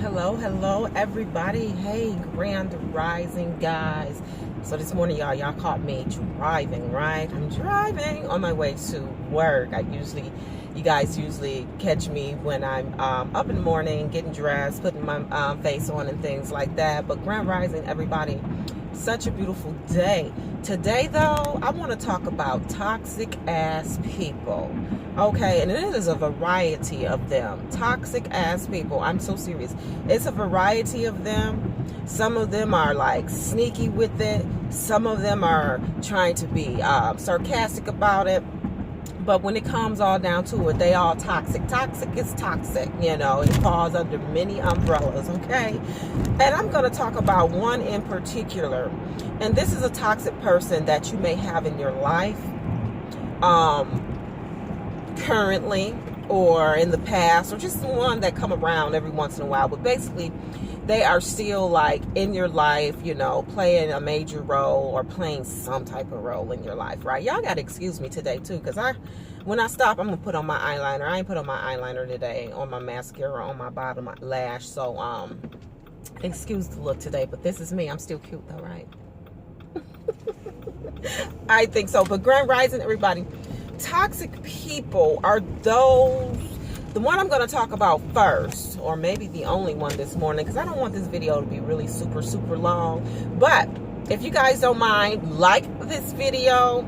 Hello, everybody. Hey, Grand Rising, guys. So this morning, y'all caught me driving, right? I'm driving on my way to work. You guys usually catch me when I'm up in the morning, getting dressed, putting my face on and things like that. But Grand Rising, everybody, such a beautiful day. Today, though, I want to talk about toxic ass people. Okay, and it is a variety of them. Toxic ass people. I'm so serious. It's a variety of them. Some of them are like sneaky with it. Some of them are trying to be sarcastic about it. But when it comes all down to it, they all toxic. Toxic is toxic, It falls under many umbrellas, okay? And I'm going to talk about one in particular. And this is a toxic person that you may have in your life currently or in the past, or just one that come around every once in a while. But basically, they are still like in your life, playing a major role or playing some type of role in your life, right? Y'all got to excuse me today too, because when I stop, I'm gonna put on my eyeliner. I ain't put on my eyeliner today, on my mascara, on my bottom lash. So excuse the look today, but this is me. I'm still cute though, right? I think so. But Grand Rising, everybody. Toxic people are those. The one I'm going to talk about first, or maybe the only one this morning, because I don't want this video to be really super long. But if you guys don't mind, like this video,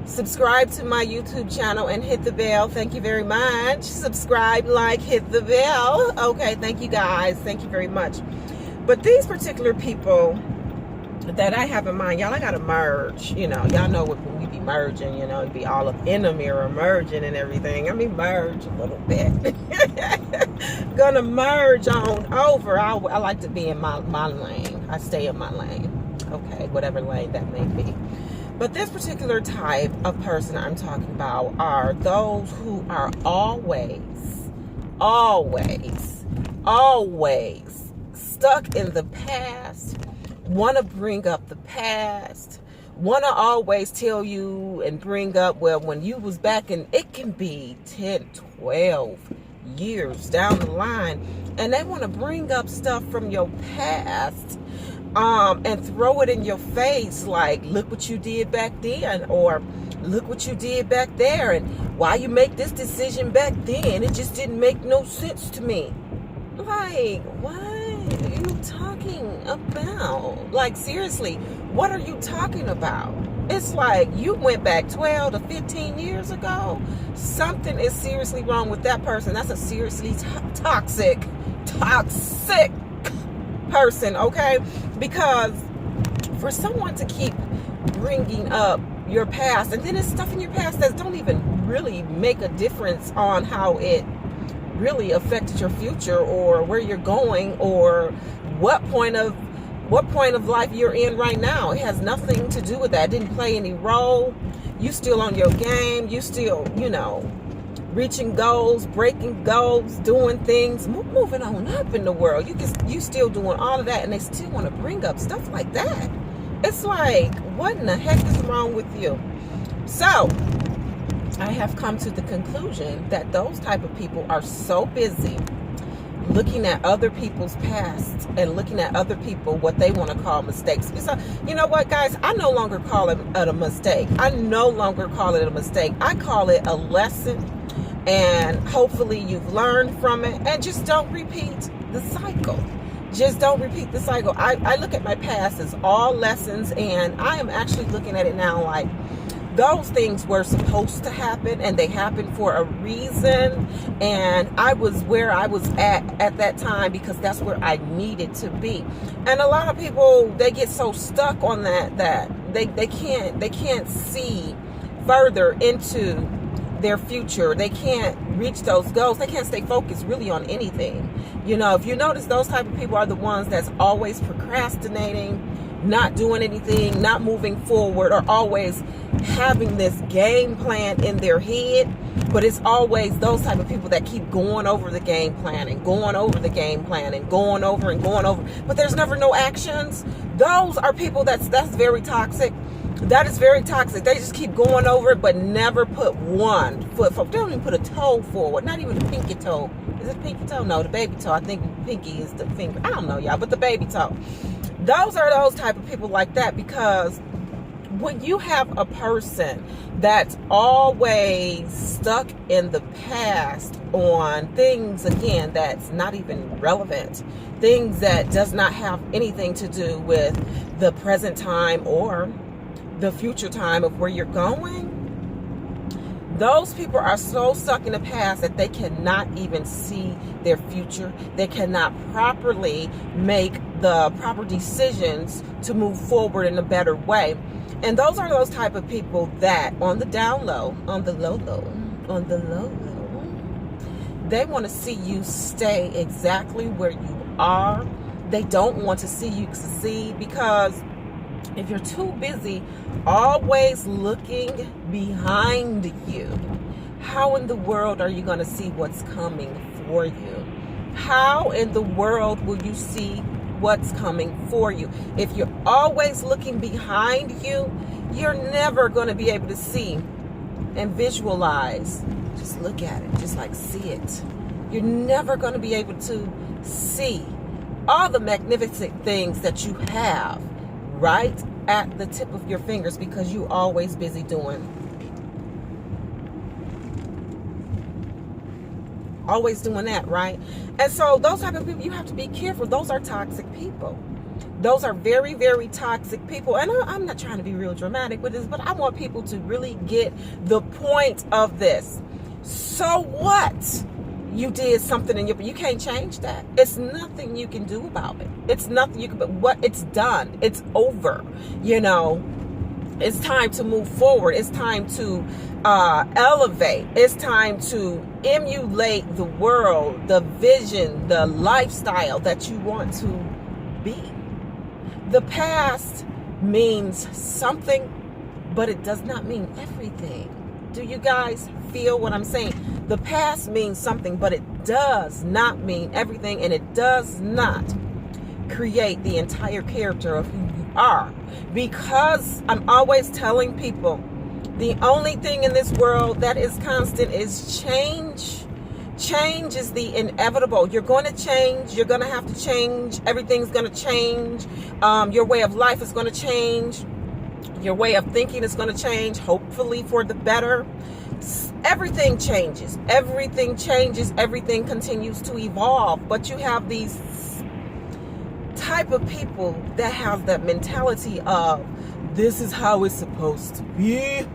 subscribe to my YouTube channel, and hit the bell. Thank you very much. Subscribe, like, hit the bell. Okay, thank you guys. Thank you very much. But these particular people that I have in mind, y'all, I got to merge. Y'all know when we be merging, it'd be all up in the mirror, merging and everything. I mean, merge a little bit. Gonna merge on over. I like to be in my lane. I stay in my lane. Okay, whatever lane that may be. But this particular type of person I'm talking about are those who are always stuck in the past, want to bring up the past, want to always tell you and bring up, well, when you was back in, it can be 10, 12 years down the line, and they want to bring up stuff from your past and throw it in your face, like, look what you did back then, or look what you did back there, and why you make this decision back then, it just didn't make no sense to me. Like, what are you talking about? Like, seriously, what are you talking about? It's like you went back 12 to 15 years ago. Something is seriously wrong with that person. That's a seriously toxic person, okay? Because for someone to keep bringing up your past, and then it's stuff in your past that don't even really make a difference on how it really affected your future, or where you're going, or what point of life you're in right now. It has nothing to do with that. It didn't play any role. You still on your game. You still, reaching goals, breaking goals, doing things, moving on up in the world. You still doing all of that, and they still want to bring up stuff like that. It's like, what in the heck is wrong with you? So I have come to the conclusion that those type of people are so busy looking at other people's past and looking at other people, what they want to call mistakes. So, you know what, guys? I no longer call it a mistake. I no longer call it a mistake. I call it a lesson, and hopefully you've learned from it, and just don't repeat the cycle. Just don't repeat the cycle. I look at my past as all lessons, and I am actually looking at it now like, those things were supposed to happen, and they happened for a reason, and I was where I was at that time because that's where I needed to be. And a lot of people, they get so stuck on that they can't see further into their future. They can't reach those goals. They can't stay focused really on anything. If you notice, those type of people are the ones that's always procrastinating, not doing anything, not moving forward, or always having this game plan in their head. But it's always those type of people that keep going over the game plan and going over the game plan and going over, but there's never no actions. Those are people that's very toxic. That is very toxic. They just keep going over it, but never put one foot forward. They don't even put a toe forward. Not even the pinky toe. Is it pinky toe? No, the baby toe. I think pinky is the finger. I don't know, y'all, but the baby toe. Those are those type of people like that, because when you have a person that's always stuck in the past on things, again, that's not even relevant, things that does not have anything to do with the present time or the future time of where you're going, those people are so stuck in the past that they cannot even see their future. They cannot properly make the proper decisions to move forward in a better way. And those are those type of people that on the down low, on the low low, they want to see you stay exactly where you are. They don't want to see you succeed, because if you're too busy always looking behind you, how in the world are you going to see what's coming for you? How in the world will you see what's coming for you? If you're always looking behind you, you're never going to be able to see and visualize. Just look at it, just like see it. You're never going to be able to see all the magnificent things that you have right at the tip of your fingers, because you're always busy doing. Always doing that, right? And so those type of people, you have to be careful. Those are toxic people. Those are very, very toxic people. And I'm not trying to be real dramatic with this, but I want people to really get the point of this. So what? You did something and you can't change that. It's nothing you can do about it. It's nothing you can, but what, it's done. It's over. You know, it's time to move forward. It's time to elevate. It's time to emulate the world, the vision, the lifestyle that you want to be. The past means something, but it does not mean everything. Do you guys feel what I'm saying? The past means something, but it does not mean everything, and it does not create the entire character of who you are. Because I'm always telling people, the only thing in this world that is constant is change. Change is the inevitable. You're going to change. You're going to have to change. Everything's going to change. Your way of life is going to change. Your way of thinking is going to change, hopefully for the better. Everything changes. Everything changes. Everything continues to evolve. But you have these type of people that have that mentality of, this is how it's supposed to be,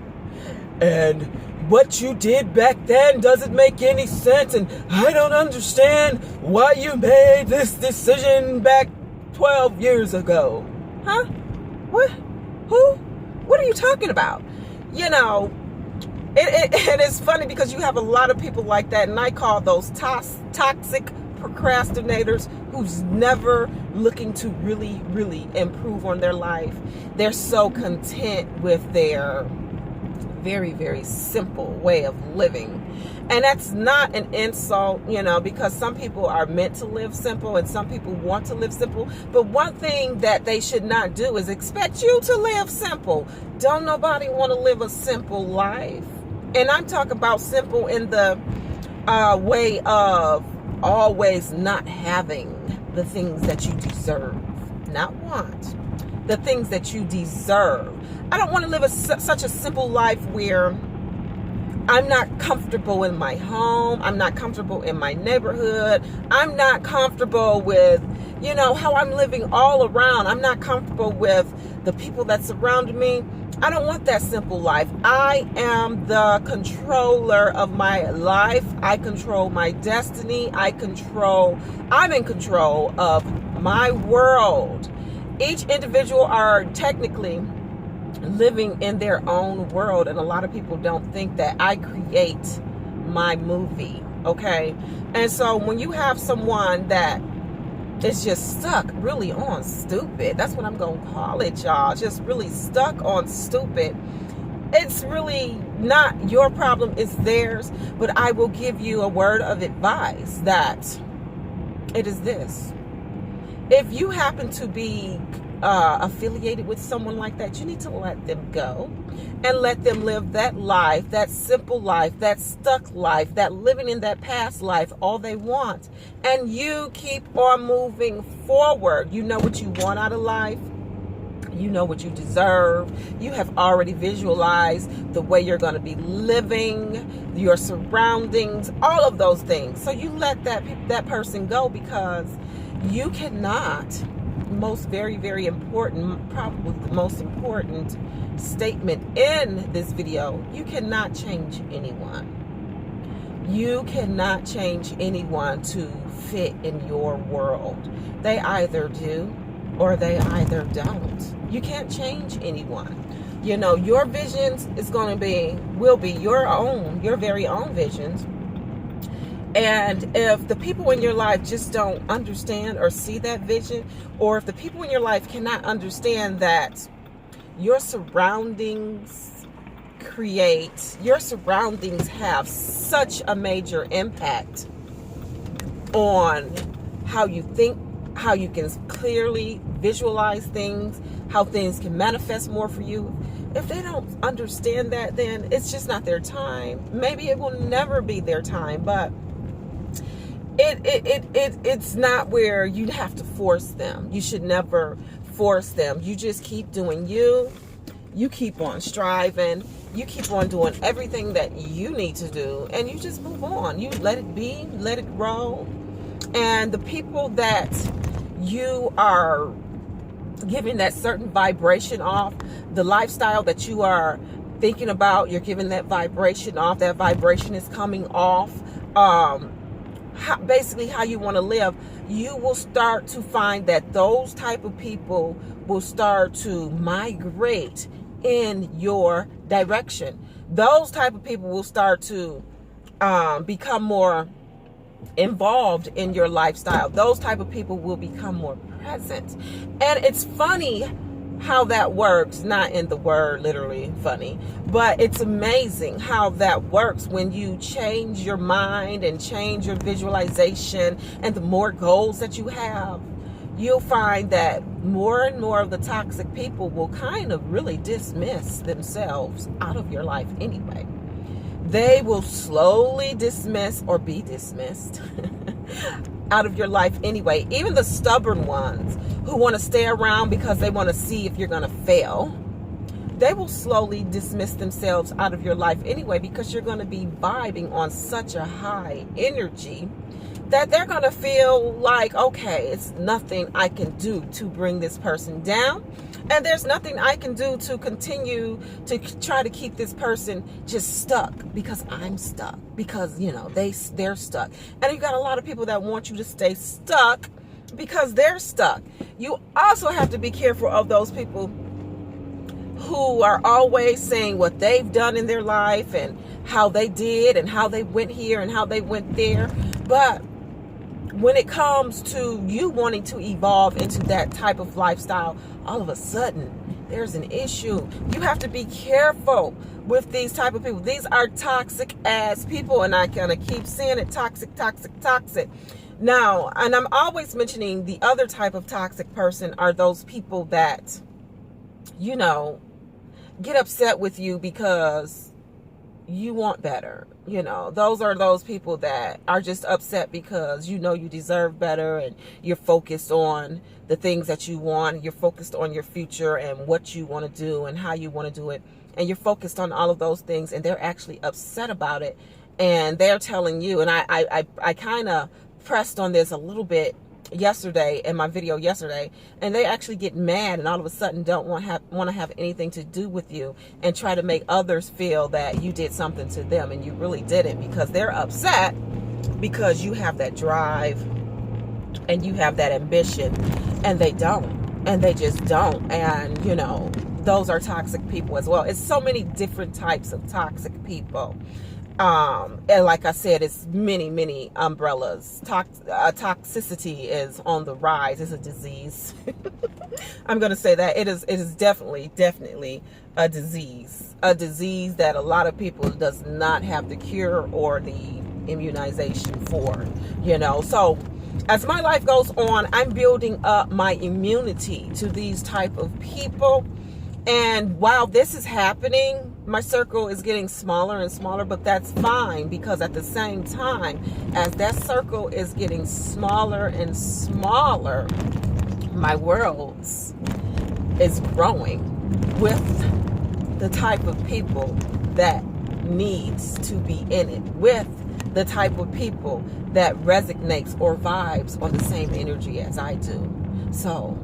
and what you did back then doesn't make any sense, and I don't understand why you made this decision back 12 years ago. Huh? What? Who? What are you talking about? You know, and it's funny because you have a lot of people like that, and I call those toxic procrastinators who's never looking to really, really improve on their life. They're so content with their very, very simple way of living. And that's not an insult, you know, because some people are meant to live simple and some people want to live simple. But one thing that they should not do is expect you to live simple. Don't nobody want to live a simple life. And I'm talking about simple in the way of always not having the things that you deserve, not want, the things that you deserve. I don't want to live such a simple life where I'm not comfortable in my home. I'm not comfortable in my neighborhood. I'm not comfortable with, you know, how I'm living all around. I'm not comfortable with the people that surround me. I don't want that simple life. I am the controller of my life. I control my destiny. I'm in control of my world. Each individual are technically living in their own world, and a lot of people don't think that. I create my movie, okay? And so when you have someone that is just stuck really on stupid, that's what I'm gonna call it, y'all, just really stuck on stupid, it's really not your problem, it's theirs. But I will give you a word of advice that it is this: If you happen to be affiliated with someone like that, you need to let them go and let them live that life, that simple life, that stuck life, that living in that past life, all they want. And you keep on moving forward. You know what you want out of life. You know what you deserve. You have already visualized the way you're going to be living, your surroundings, all of those things. So you let that person go, because you cannot, very, very important, probably the most important statement in this video, you cannot change anyone. You cannot change anyone to fit in your world. They either do or they either don't. You can't change anyone. You know, your visions will be your very own visions. And if the people in your life just don't understand or see that vision, or if the people in your life cannot understand that your surroundings have such a major impact on how you think, how you can clearly visualize things, how things can manifest more for you. If they don't understand that, then it's just not their time. Maybe it will never be their time, but it's not where you have to force them. You should never force them. You just keep doing you. You keep on striving. You keep on doing everything that you need to do, and you just move on. You let it be, let it roll. And the people that you are giving that certain vibration off, the lifestyle that you are thinking about, you're giving that vibration off. That vibration is coming off. Basically how you want to live. You will start to find that those type of people will start to migrate in your direction. Those type of people will start to become more involved in your lifestyle. Those type of people will become more present. And it's funny how that works, not in the word literally funny, but it's amazing how that works when you change your mind and change your visualization. And the more goals that you have, you'll find that more and more of the toxic people will kind of really dismiss themselves out of your life anyway. They will slowly dismiss or be dismissed out of your life anyway. Even the stubborn ones who want to stay around because they want to see if you're going to fail, they will slowly dismiss themselves out of your life anyway, because you're going to be vibing on such a high energy that they're going to feel like, okay, it's nothing I can do to bring this person down. And there's nothing I can do to continue to try to keep this person just stuck, because I'm stuck, because, you know, they're stuck. And you got a lot of people that want you to stay stuck because they're stuck. You also have to be careful of those people who are always saying what they've done in their life and how they did and how they went here and how they went there. But when it comes to you wanting to evolve into that type of lifestyle, all of a sudden there's an issue. You have to be careful with these type of people. These are toxic ass people, and I kind of keep saying it, toxic, toxic, toxic. Now, and I'm always mentioning the other type of toxic person are those people that, you know, get upset with you because you want better. You know, those are those people that are just upset because you know you deserve better, and you're focused on the things that you want. You're focused on your future and what you want to do and how you want to do it. And you're focused on all of those things, and they're actually upset about it. And they're telling you, and I kind of pressed on this a little bit yesterday in my video yesterday, and they actually get mad and all of a sudden don't want to have anything to do with you, and try to make others feel that you did something to them, and you really didn't, because they're upset because you have that drive and you have that ambition, and they don't, and they just don't. And you know, those are toxic people as well. It's so many different types of toxic people. And like I said, it's many umbrellas. Toxicity is on the rise. It's a disease. I'm going to say that it is definitely a disease that a lot of people does not have the cure or the immunization for, you know. So as my life goes on, I'm building up my immunity to these type of people. And while this is happening, my circle is getting smaller and smaller, but that's fine, because at the same time as that circle is getting smaller and smaller, my world is growing with the type of people that needs to be in it, with the type of people that resonates or vibes on the same energy as I do. So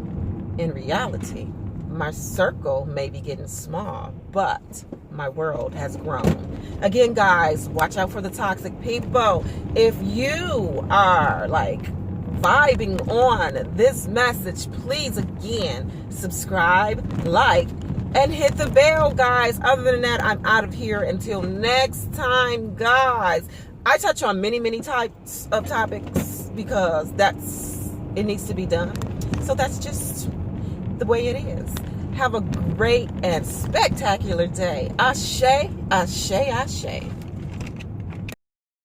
in reality, my circle may be getting small, but my world has grown. Again, guys, watch out for the toxic people. If you are like vibing on this message, please again subscribe, like, and hit the bell, guys. Other than that, I'm out of here. Until next time, guys. I touch on many types of topics because it needs to be done. So that's just the way it is. Have a great and spectacular day. Ashe, ashe, ashe.